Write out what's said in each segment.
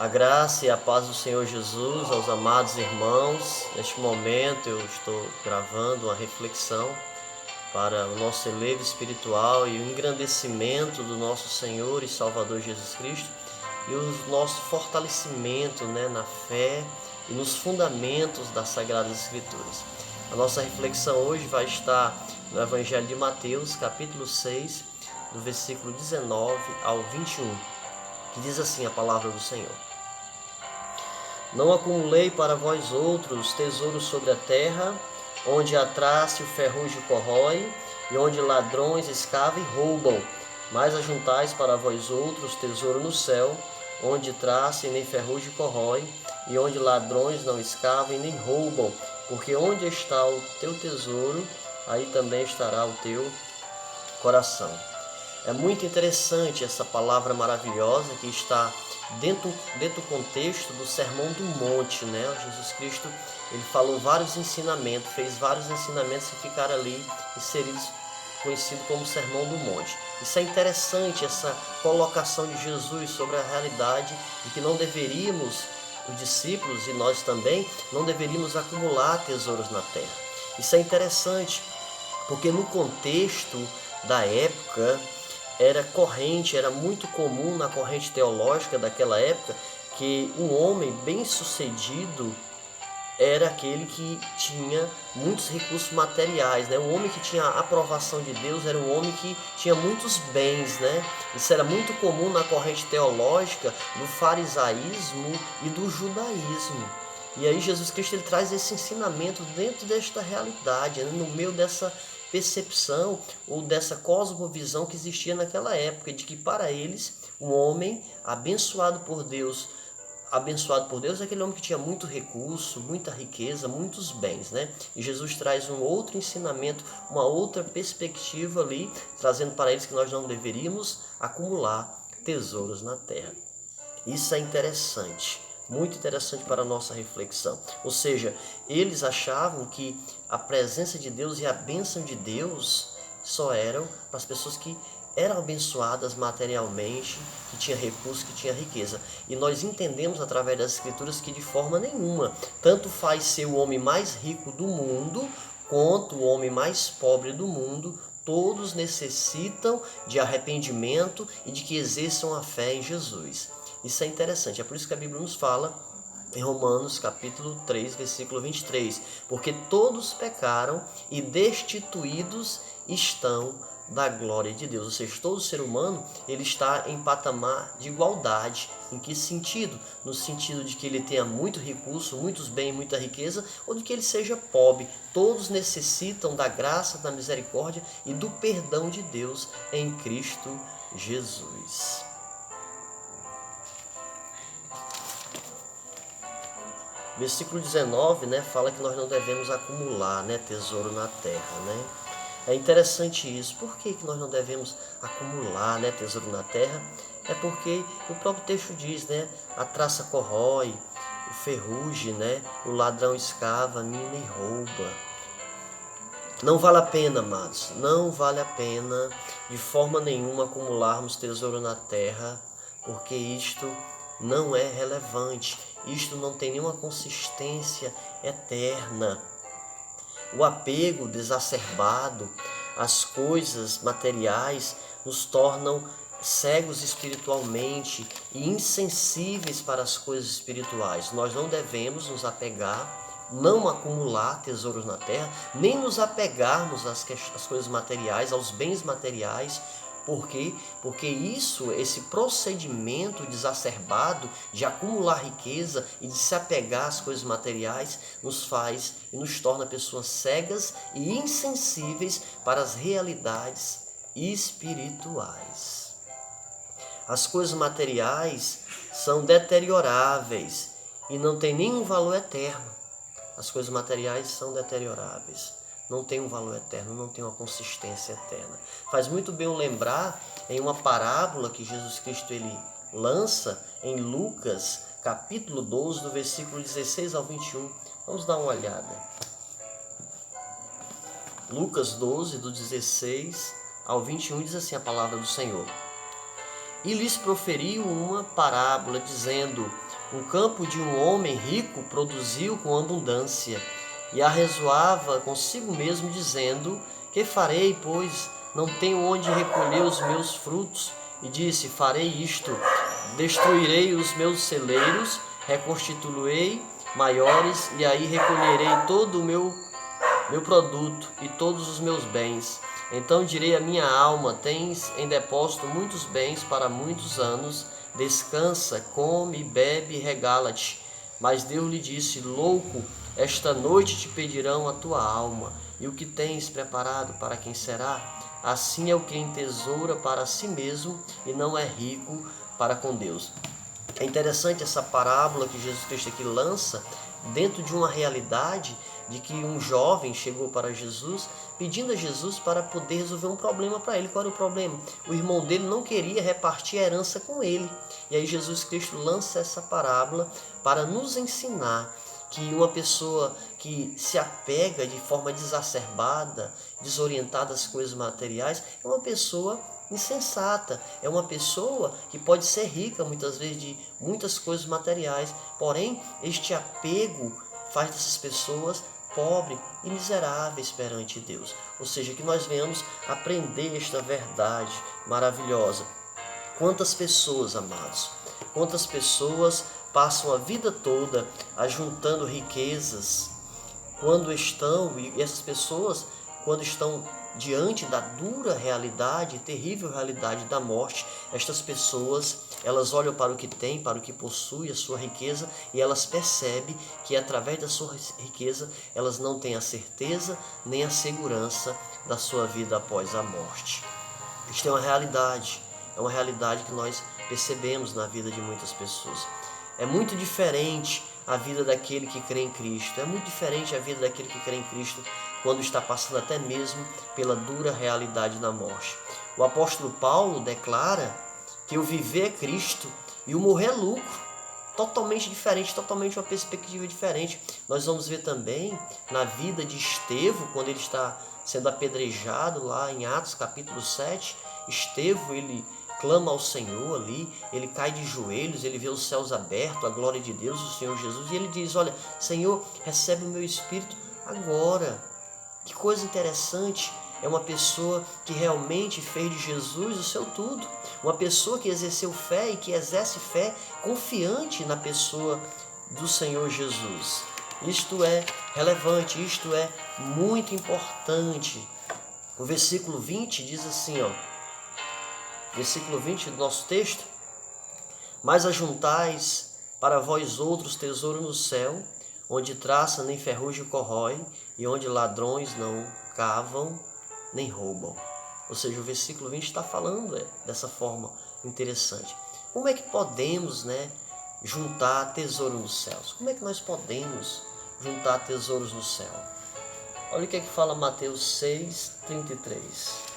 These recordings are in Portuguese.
A graça e a paz do Senhor Jesus aos amados irmãos. Neste momento eu estou gravando uma reflexão para o nosso elevo espiritual e o engrandecimento do nosso Senhor e Salvador Jesus Cristo e o nosso fortalecimento, na fé e nos fundamentos das Sagradas Escrituras. A nossa reflexão hoje vai estar no Evangelho de Mateus, capítulo 6, do versículo 19 ao 21, que diz assim a palavra do Senhor: Não acumulei para vós outros tesouros sobre a terra, onde a traça e o ferrugem corrói, e onde ladrões escavam e roubam. Mas ajuntais para vós outros tesouro no céu, onde traça e nem ferrugem corrói, e onde ladrões não escavam e nem roubam. Porque onde está o teu tesouro, aí também estará o teu coração. É muito interessante essa palavra maravilhosa que está dentro do contexto do Sermão do Monte, Jesus Cristo, ele falou vários ensinamentos, fez vários ensinamentos que ficaram ali inseridos, conhecido como Sermão do Monte. Isso é interessante, essa colocação de Jesus sobre a realidade de que não deveríamos, os discípulos e nós também, não deveríamos acumular tesouros na terra. Isso é interessante, porque no contexto da época, era muito comum na corrente teológica daquela época que um homem bem-sucedido era aquele que tinha muitos recursos materiais, O homem que tinha a aprovação de Deus era um homem que tinha muitos bens, Isso era muito comum na corrente teológica do farisaísmo e do judaísmo. E aí Jesus Cristo ele traz esse ensinamento dentro desta realidade, no meio dessa percepção ou dessa cosmovisão que existia naquela época, de que para eles, um homem abençoado por Deus é aquele homem que tinha muito recurso, muita riqueza, muitos bens, E Jesus traz um outro ensinamento, uma outra perspectiva ali, trazendo para eles que nós não deveríamos acumular tesouros na terra. Isso é interessante, muito interessante para a nossa reflexão. Ou seja, eles achavam que a presença de Deus e a bênção de Deus só eram para as pessoas que eram abençoadas materialmente, que tinha recurso, que tinha riqueza. E nós entendemos através das Escrituras que de forma nenhuma, tanto faz ser o homem mais rico do mundo, quanto o homem mais pobre do mundo, todos necessitam de arrependimento e de que exerçam a fé em Jesus. Isso é interessante, é por isso que a Bíblia nos fala em Romanos capítulo 3, versículo 23, porque todos pecaram e destituídos estão da glória de Deus. Ou seja, todo ser humano ele está em patamar de igualdade. Em que sentido? No sentido de que ele tenha muito recurso, muitos bens, muita riqueza, ou de que ele seja pobre. Todos necessitam da graça, da misericórdia e do perdão de Deus em Cristo Jesus. Versículo 19, fala que nós não devemos acumular, tesouro na terra, É interessante isso. Por que nós não devemos acumular, tesouro na terra? É porque o próprio texto diz, a traça corrói, o ferrugem, o ladrão escava, mina e rouba. Não vale a pena, amados, não vale a pena de forma nenhuma acumularmos tesouro na terra, porque isto não é relevante, isto não tem nenhuma consistência eterna. O apego desacerbado às coisas materiais nos tornam cegos espiritualmente e insensíveis para as coisas espirituais. Nós não devemos nos apegar, não acumular tesouros na terra, nem nos apegarmos às coisas materiais, aos bens materiais. Por quê? Porque esse procedimento desacerbado de acumular riqueza e de se apegar às coisas materiais nos faz e nos torna pessoas cegas e insensíveis para as realidades espirituais. As coisas materiais são deterioráveis e não têm nenhum valor eterno. As coisas materiais são deterioráveis. Não tem um valor eterno, não tem uma consistência eterna. Faz muito bem eu lembrar em uma parábola que Jesus Cristo ele lança em Lucas, capítulo 12, do versículo 16 ao 21. Vamos dar uma olhada. Lucas 12, do 16 ao 21, diz assim a palavra do Senhor: E lhes proferiu uma parábola, dizendo: Um campo de um homem rico produziu com abundância, e arrazoava consigo mesmo, dizendo: que farei, pois não tenho onde recolher os meus frutos? E disse: farei isto: destruirei os meus celeiros, reconstituirei maiores, e aí recolherei todo o meu produto e todos os meus bens. Então direi à minha alma: tens em depósito muitos bens para muitos anos, descansa, come, bebe, regala-te. Mas Deus lhe disse: louco, esta noite te pedirão a tua alma, e o que tens preparado para quem será? Assim é o que entesoura para si mesmo e não é rico para com Deus. É interessante essa parábola que Jesus Cristo aqui lança dentro de uma realidade de que um jovem chegou para Jesus pedindo a Jesus para poder resolver um problema para ele. Qual era o problema? O irmão dele não queria repartir a herança com ele. E aí Jesus Cristo lança essa parábola para nos ensinar que uma pessoa que se apega de forma desacerbada, desorientada às coisas materiais, é uma pessoa insensata, é uma pessoa que pode ser rica muitas vezes de muitas coisas materiais, porém este apego faz dessas pessoas pobres e miseráveis perante Deus. Ou seja, que nós venhamos aprender esta verdade maravilhosa. Quantas pessoas, amados, quantas pessoas passam a vida toda ajuntando riquezas, e essas pessoas, quando estão diante da dura realidade, terrível realidade da morte, estas pessoas, elas olham para o que tem, para o que possui, a sua riqueza, e elas percebem que através da sua riqueza, elas não têm a certeza nem a segurança da sua vida após a morte. Isto é uma realidade que nós percebemos na vida de muitas pessoas. É muito diferente a vida daquele que crê em Cristo. É muito diferente a vida daquele que crê em Cristo quando está passando até mesmo pela dura realidade da morte. O apóstolo Paulo declara que o viver é Cristo e o morrer é lucro. Totalmente diferente, totalmente uma perspectiva diferente. Nós vamos ver também na vida de Estevão, quando ele está sendo apedrejado lá em Atos capítulo 7. Estevão, ele clama ao Senhor ali, ele cai de joelhos, ele vê os céus abertos, a glória de Deus, o Senhor Jesus, e ele diz: olha, Senhor, recebe o meu espírito agora. Que coisa interessante, é uma pessoa que realmente fez de Jesus o seu tudo, uma pessoa que exerceu fé e que exerce fé confiante na pessoa do Senhor Jesus. Isto é relevante, isto é muito importante. O versículo 20 diz assim, versículo 20 do nosso texto: mas ajuntais para vós outros tesouro no céu, onde traça nem ferrugem corrói, e onde ladrões não cavam nem roubam. Ou seja, o versículo 20 está falando dessa forma interessante. Como é que podemos, juntar tesouro nos céus? Como é que nós podemos juntar tesouros no céu? Olha o que é que fala Mateus 6:33.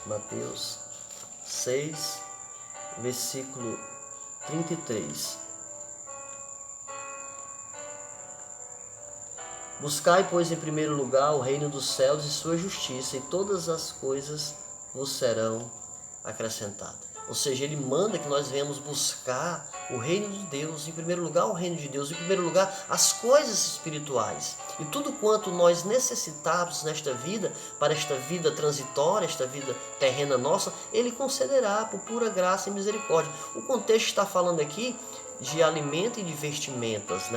Mateus 6, versículo 33. Buscai, pois, em primeiro lugar o reino dos céus e sua justiça, e todas as coisas vos serão acrescentadas. Ou seja, ele manda que nós venhamos buscar o reino de Deus, em primeiro lugar o reino de Deus, em primeiro lugar as coisas espirituais. E tudo quanto nós necessitarmos nesta vida, para esta vida transitória, esta vida terrena nossa, ele concederá por pura graça e misericórdia. O contexto está falando aqui de alimento e de vestimentas,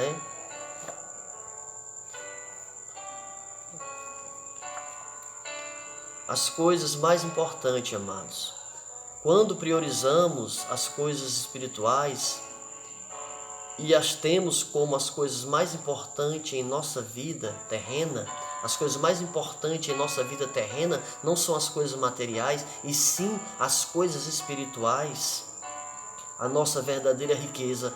As coisas mais importantes, amados. Quando priorizamos as coisas espirituais e as temos como as coisas mais importantes em nossa vida terrena, as coisas mais importantes em nossa vida terrena não são as coisas materiais, e sim as coisas espirituais. A nossa verdadeira riqueza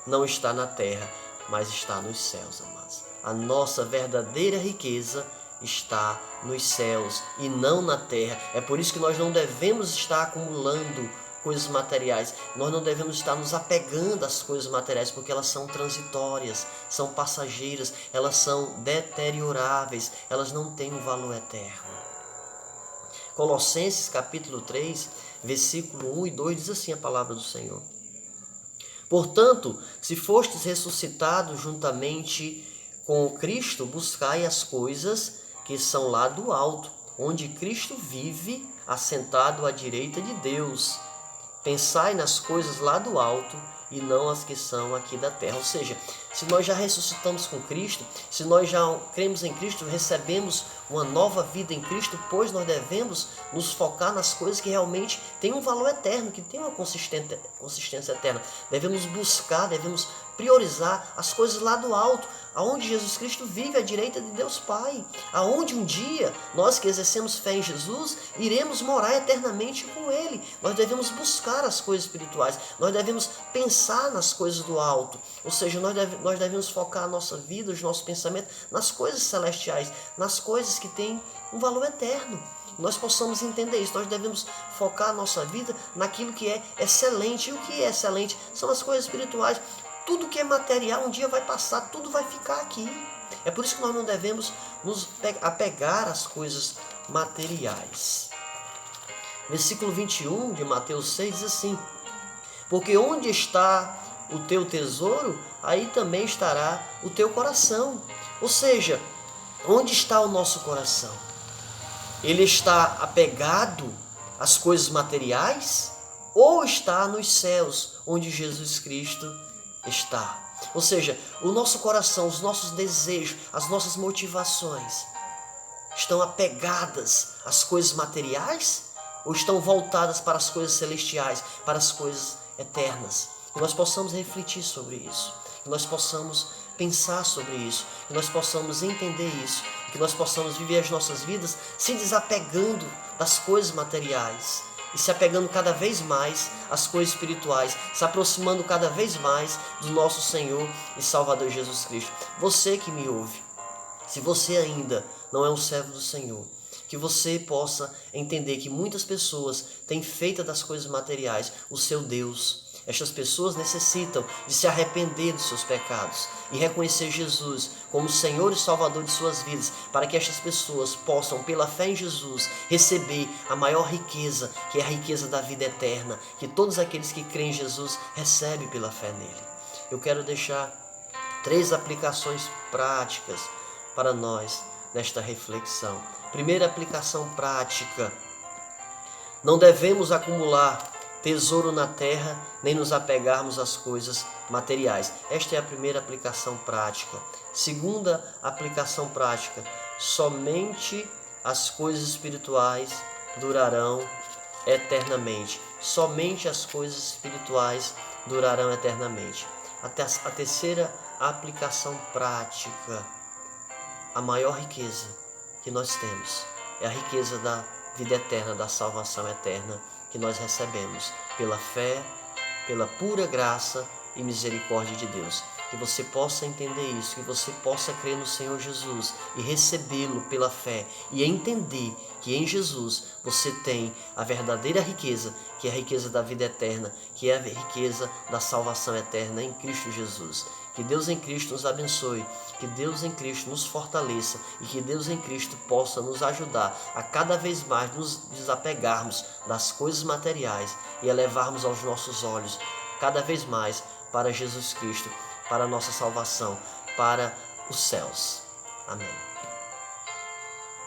não está na terra, mas está nos céus, amados. A nossa verdadeira riqueza está nos céus e não na terra. É por isso que nós não devemos estar acumulando coisas materiais. Nós não devemos estar nos apegando às coisas materiais, porque elas são transitórias, são passageiras, elas são deterioráveis, elas não têm um valor eterno. Colossenses capítulo 3 versículo 1 e 2, diz assim a palavra do Senhor. Portanto, se fostes ressuscitados juntamente com Cristo, buscai as coisas que são lá do alto, onde Cristo vive, assentado à direita de Deus. Pensai nas coisas lá do alto e não as que são aqui da terra. Ou seja, se nós já ressuscitamos com Cristo, se nós já cremos em Cristo, recebemos uma nova vida em Cristo, pois nós devemos nos focar nas coisas que realmente têm um valor eterno, que têm uma consistência eterna. Devemos buscar, devemos priorizar as coisas lá do alto, aonde Jesus Cristo vive à direita de Deus Pai, aonde um dia nós que exercemos fé em Jesus iremos morar eternamente com Ele. Nós devemos buscar as coisas espirituais, nós devemos pensar nas coisas do alto, ou seja, nós devemos focar a nossa vida, os nossos pensamentos nas coisas celestiais, nas coisas que têm um valor eterno. Nós possamos entender isso, nós devemos focar a nossa vida naquilo que é excelente. E o que é excelente são as coisas espirituais. Tudo que é material um dia vai passar, tudo vai ficar aqui. É por isso que nós não devemos nos apegar às coisas materiais. Versículo 21 de Mateus 6 diz assim: porque onde está o teu tesouro, aí também estará o teu coração. Ou seja, onde está o nosso coração? Ele está apegado às coisas materiais ou está nos céus, onde Jesus Cristo está? Ou seja, o nosso coração, os nossos desejos, as nossas motivações estão apegadas às coisas materiais ou estão voltadas para as coisas celestiais, para as coisas eternas? Que nós possamos refletir sobre isso, que nós possamos pensar sobre isso, que nós possamos entender isso, que nós possamos viver as nossas vidas se desapegando das coisas materiais e se apegando cada vez mais às coisas espirituais, se aproximando cada vez mais do nosso Senhor e Salvador Jesus Cristo. Você que me ouve, se você ainda não é um servo do Senhor, que você possa entender que muitas pessoas têm feito das coisas materiais o seu Deus. Estas pessoas necessitam de se arrepender dos seus pecados e reconhecer Jesus como Senhor e Salvador de suas vidas, para que estas pessoas possam, pela fé em Jesus, receber a maior riqueza, que é a riqueza da vida eterna, que todos aqueles que creem em Jesus recebem pela fé nele. Eu quero deixar 3 aplicações práticas para nós nesta reflexão. Primeira aplicação prática: não devemos acumular tesouro na terra, nem nos apegarmos às coisas materiais. Esta é a primeira aplicação prática. Segunda aplicação prática: somente as coisas espirituais durarão eternamente. Somente as coisas espirituais durarão eternamente. A terceira aplicação prática: a maior riqueza que nós temos é a riqueza da vida eterna, da salvação eterna, que nós recebemos pela fé, pela pura graça e misericórdia de Deus. Que você possa entender isso, que você possa crer no Senhor Jesus e recebê-lo pela fé e entender que em Jesus você tem a verdadeira riqueza, que é a riqueza da vida eterna, que é a riqueza da salvação eterna em Cristo Jesus. Que Deus em Cristo nos abençoe, que Deus em Cristo nos fortaleça e que Deus em Cristo possa nos ajudar a cada vez mais nos desapegarmos das coisas materiais e elevarmos aos nossos olhos cada vez mais para Jesus Cristo, para a nossa salvação, para os céus. Amém.